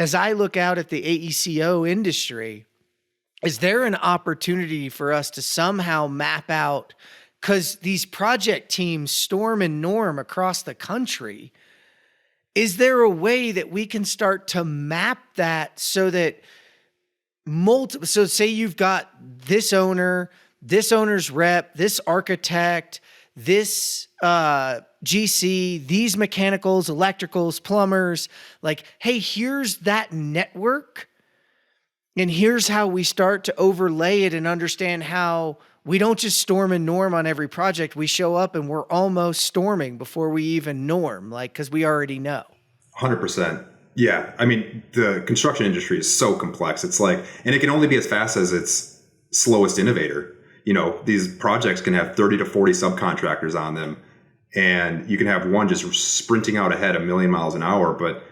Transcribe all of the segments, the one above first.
as I look out at the AECO industry, is there an opportunity for us to somehow map out, because these project teams storm and norm across the country, is there a way that we can start to map that so that so say you've got this owner, this owner's rep, this architect, this GC, these mechanicals, electricals, plumbers, like, hey, here's that network. And here's how we start to overlay it and understand how we don't just storm and norm on every project. We show up and we're almost storming before we even norm, like, because we already know. 100%. Yeah. I mean, the construction industry is so complex. It's like, and it can only be as fast as its slowest innovator. You know, these projects can have 30 to 40 subcontractors on them, and you can have one just sprinting out ahead a million miles an hour, but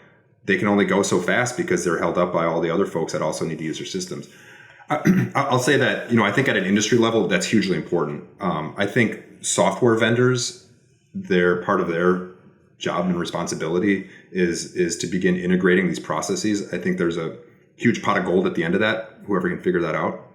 they can only go so fast because they're held up by all the other folks that also need to use their systems. I'll say that, you know, I think at an industry level, that's hugely important. I think software vendors, they're part of their job and responsibility is to begin integrating these processes. I think there's a huge pot of gold at the end of that, whoever can figure that out.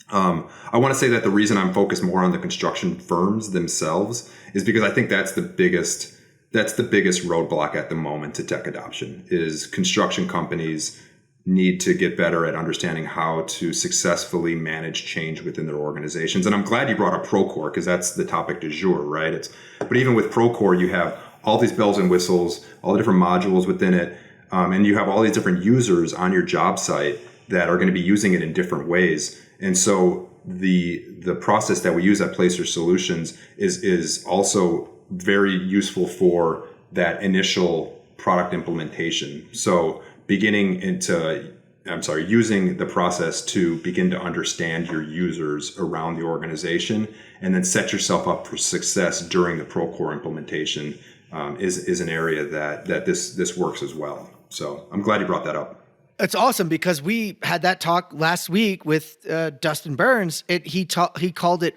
I want to say that the reason I'm focused more on the construction firms themselves is because I think that's the biggest roadblock at the moment to tech adoption. Is construction companies need to get better at understanding how to successfully manage change within their organizations. And I'm glad you brought up Procore, because that's the topic du jour, right? But even with Procore, you have all these bells and whistles, all the different modules within it, and you have all these different users on your job site that are going to be using it in different ways. And so the process that we use at Placer Solutions is also very useful for that initial product implementation. So using the process to begin to understand your users around the organization, and then set yourself up for success during the Procore implementation is an area that this works as well. So I'm glad you brought that up. It's awesome, because we had that talk last week with Dustin Burns. He called it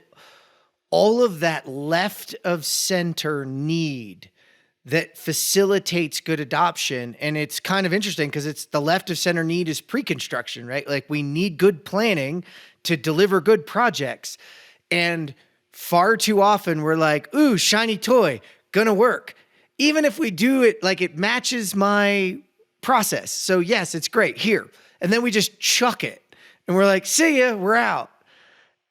all of that left of center need that facilitates good adoption. And it's kind of interesting because it's the left of center need is pre-construction, right? Like, we need good planning to deliver good projects. And far too often we're like, ooh, shiny toy, gonna work. Even if we do it like it matches my process. So yes, it's great here. And then we just chuck it and we're like, see ya, we're out.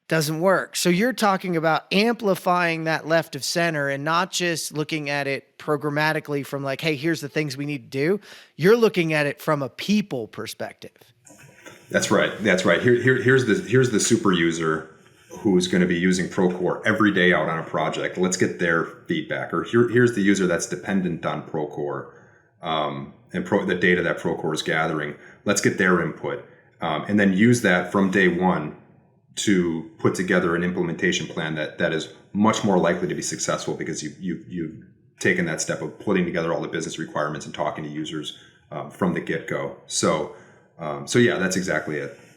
Doesn't work. So you're talking about amplifying that left of center and not just looking at it programmatically from like, hey, here's the things we need to do. You're looking at it from a people perspective. That's right. Here's the super user who's going to be using Procore every day out on a project. Let's get their feedback. Or here's the user that's dependent on Procore and the data that Procore is gathering. Let's get their input, and then use that from day one to put together an implementation plan that is much more likely to be successful, because you've taken that step of putting together all the business requirements and talking to users from the get-go. So yeah, that's exactly it.